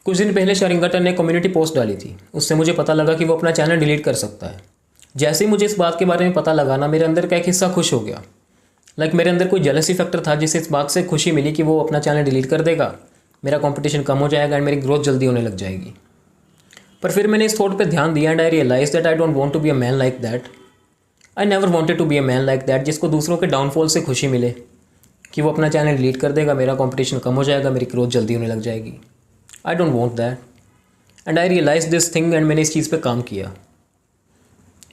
कुछ दिन पहले शारिंगटन ने कम्युनिटी पोस्ट डाली थी। उससे मुझे पता लगा कि वो अपना चैनल डिलीट कर सकता है। जैसे ही मुझे इस बात के बारे में पता लगा ना, मेरे अंदर का एक हिस्सा खुश हो गया। मेरे अंदर कोई जेलसी फैक्टर था जिससे इस बात से खुशी मिली कि वो अपना चैनल डिलीट कर देगा, मेरा कंपटीशन कम हो जाएगा एंड मेरी ग्रोथ जल्दी होने लग जाएगी। पर फिर मैंने इस थॉट पे ध्यान दिया and I realise that I don't want to be a man like that. I never wanted to be a man like that जिसको दूसरों के डाउनफॉल से खुशी मिले कि वो अपना चैनल डिलीट कर देगा, मेरा कंपटीशन कम हो जाएगा, मेरी ग्रोथ जल्दी होने लग जाएगी। I don't want that and I realise this thing and मैंने इस चीज़ पे काम किया।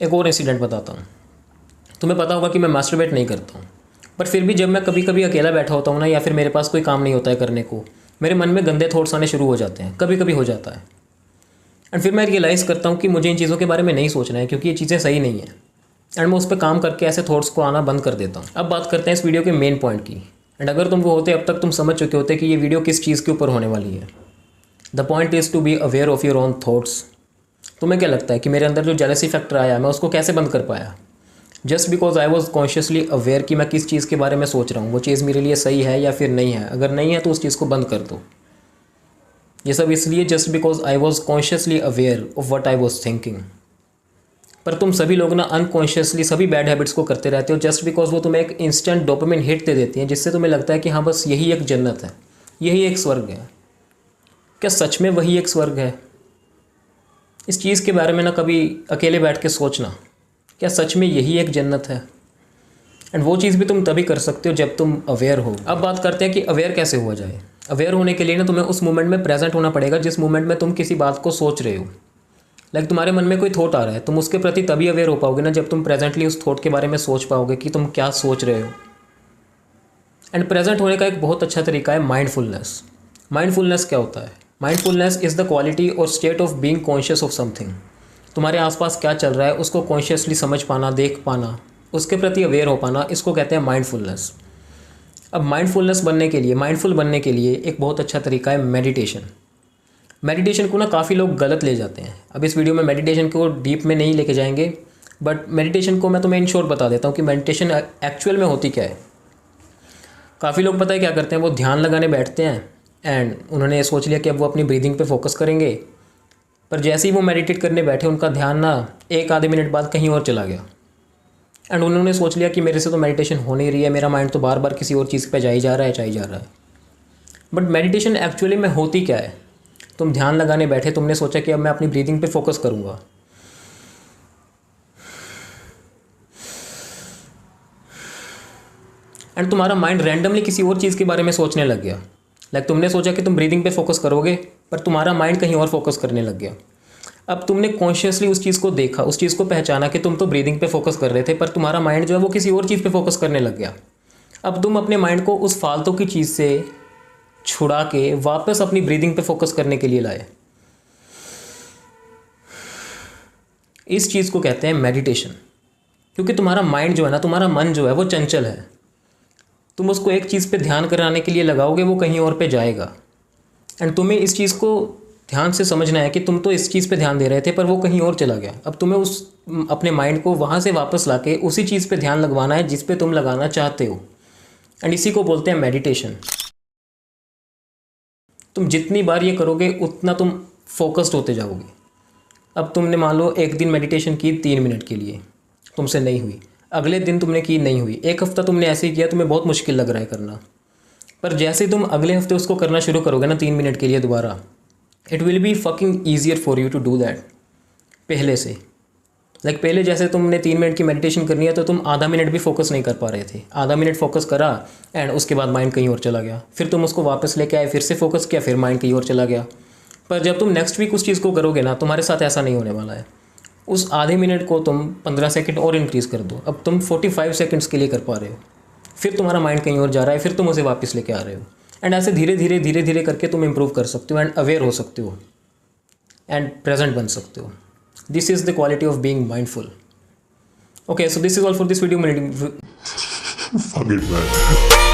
एक और इंसिडेंट बताता हूँ। तुम्हें पता होगा कि मैं मास्टरबेट नहीं करता हूँ, पर फिर भी जब मैं कभी कभी अकेला बैठा होता हूँ ना, या फिर मेरे पास कोई काम नहीं होता है करने को, मेरे मन में गंदे थॉट्स आने शुरू हो जाते हैं। कभी कभी हो जाता है एंड फिर मैं रियलाइज़ करता हूँ कि मुझे इन चीज़ों के बारे में नहीं सोचना है क्योंकि ये चीज़ें सही नहीं है एंड मैं उस पर काम करके ऐसे थॉट्स को आना बंद कर देता हूँ। अब बात करते हैं इस वीडियो के मेन पॉइंट की एंड अगर तुम वो होते अब तक तुम समझ चुके होते कि ये वीडियो किस चीज़ के ऊपर होने वाली है। The point is to be aware of your own thoughts. तुम्हें क्या लगता है कि मेरे अंदर जो जेलसी फैक्टर आया मैं उसको कैसे बंद कर पाया? Just because I was consciously aware कि मैं किस चीज़ के बारे में सोच रहा हूँ, वो चीज़ मेरे लिए सही है या फिर नहीं है। अगर नहीं है तो उस चीज़ को बंद कर दो। ये सब इसलिए just because I was consciously aware of what I was thinking. पर तुम सभी लोग ना अनकॉन्शियसली सभी बैड हैबिट्स को करते रहते हो जस्ट बिकॉज वो तुम्हें एक इंस्टेंट डोपामिन हिट दे देती हैं जिससे तुम्हें लगता है कि हाँ बस यही एक जन्नत है, यही एक स्वर्ग है। क्या सच में वही एक स्वर्ग है? इस चीज़ के बारे में ना कभी अकेले बैठ के सोचना, क्या सच में यही एक जन्नत है? एंड वो चीज़ भी तुम तभी कर सकते हो जब तुम अवेयर हो। अब बात करते हैं कि अवेयर कैसे हुआ जाए। अवेयर होने के लिए ना तुम्हें उस मोमेंट में प्रेजेंट होना पड़ेगा जिस मोमेंट में तुम किसी बात को सोच रहे हो। तुम्हारे मन में कोई थॉट आ रहा है, तुम उसके प्रति तभी अवेयर हो पाओगे ना जब तुम प्रेजेंटली उस थॉट के बारे में सोच पाओगे कि तुम क्या सोच रहे हो। एंड प्रेजेंट होने का एक बहुत अच्छा तरीका है माइंडफुलनेस। माइंडफुलनेस क्या होता है? माइंडफुलनेस इज़ द क्वालिटी और state of being conscious of something. तुम्हारे आसपास क्या चल रहा है उसको कॉन्शियसली समझ पाना, देख पाना, उसके प्रति अवेयर हो पाना, इसको कहते हैं माइंडफुलनेस। अब माइंडफुल बनने के लिए एक बहुत अच्छा तरीका है मेडिटेशन। मेडिटेशन को ना काफ़ी लोग गलत ले जाते हैं। अब इस वीडियो में मेडिटेशन को डीप में नहीं लेके जाएंगे, बट मेडिटेशन को मैं तुम्हें इन शॉर्ट बता देता हूँ कि मेडिटेशन एक्चुअल में होती क्या है। काफ़ी लोग पता है क्या करते हैं, वो ध्यान लगाने बैठते हैं एंड उन्होंने सोच लिया कि अब वो अपनी ब्रीदिंग पे फोकस करेंगे, पर जैसे ही वो मेडिटेट करने बैठे उनका ध्यान ना एक आधे मिनट बाद कहीं और चला गया एंड उन्होंने सोच लिया कि मेरे से तो मेडिटेशन हो नहीं रही है, मेरा माइंड तो बार बार किसी और चीज़ पे जा ही जा रहा है। बट मेडिटेशन एक्चुअली में होती क्या है? तुम ध्यान लगाने बैठे, तुमने सोचा कि अब मैं अपनी ब्रीदिंग पे फोकस करूँगा, एंड तुम्हारा माइंड रैंडमली किसी और चीज़ के बारे में सोचने लग गया। तुमने सोचा कि तुम ब्रीदिंग पे फोकस करोगे, पर तुम्हारा माइंड कहीं और फोकस करने लग गया। अब तुमने कॉन्शियसली उस चीज़ को देखा, उस चीज़ को पहचाना कि तुम तो ब्रीदिंग पे फोकस कर रहे थे, पर तुम्हारा माइंड जो है वो किसी और चीज़ पे फोकस करने लग गया। अब तुम अपने माइंड को उस फालतू की चीज़ से छुड़ा के वापस अपनी ब्रीदिंग पे फोकस करने के लिए लाए। इस चीज़ को कहते हैं मेडिटेशन। क्योंकि तुम्हारा माइंड जो है ना, तुम्हारा मन जो है वो चंचल है। तुम उसको एक चीज़ पे ध्यान कराने के लिए लगाओगे, वो कहीं और पे जाएगा। एंड तुम्हें इस चीज़ को ध्यान से समझना है कि तुम तो इस चीज़ पे ध्यान दे रहे थे पर वो कहीं और चला गया। अब तुम्हें उस अपने माइंड को वहाँ से वापस लाके उसी चीज़ पे ध्यान लगवाना है जिस पे तुम लगाना चाहते हो, एंड इसी को बोलते हैं मेडिटेशन। तुम जितनी बार ये करोगे उतना तुम फोकस्ड होते जाओगे। अब तुमने मान लो एक दिन मेडिटेशन की 3 मिनट के लिए, तुमसे नहीं हुई, अगले दिन तुमने की, नहीं हुई, एक हफ्ता तुमने ऐसे ही किया, तुम्हें बहुत मुश्किल लग रहा है करना, पर जैसे ही तुम अगले हफ्ते उसको करना शुरू करोगे ना 3 मिनट के लिए दोबारा, it will be fucking easier for you to do that पहले से। पहले जैसे तुमने 3 मिनट की मेडिटेशन करनी है तो तुम आधा मिनट भी फोकस नहीं कर पा रहे थे। आधा मिनट फोकस करा एंड उसके बाद माइंड कहीं और चला गया, फिर तुम उसको वापस लेके आए, फिर से फोकस किया, फिर माइंड कहीं और चला गया। पर जब तुम नेक्स्ट वीक उस चीज़ को करोगे ना, तुम्हारे साथ ऐसा नहीं होने वाला है। उस आधे मिनट को तुम 15 सेकंड और इंक्रीज़ कर दो। अब तुम 45 सेकंड्स के लिए कर पा रहे हो, फिर तुम्हारा माइंड कहीं और जा रहा है, फिर तुम उसे वापस लेके आ रहे हो, एंड ऐसे धीरे धीरे करके तुम इंप्रूव कर सकते हो एंड अवेयर हो सकते हो एंड प्रेजेंट बन सकते हो। This is the quality of being mindful. Okay, so this is all for this video. Fuck it, man.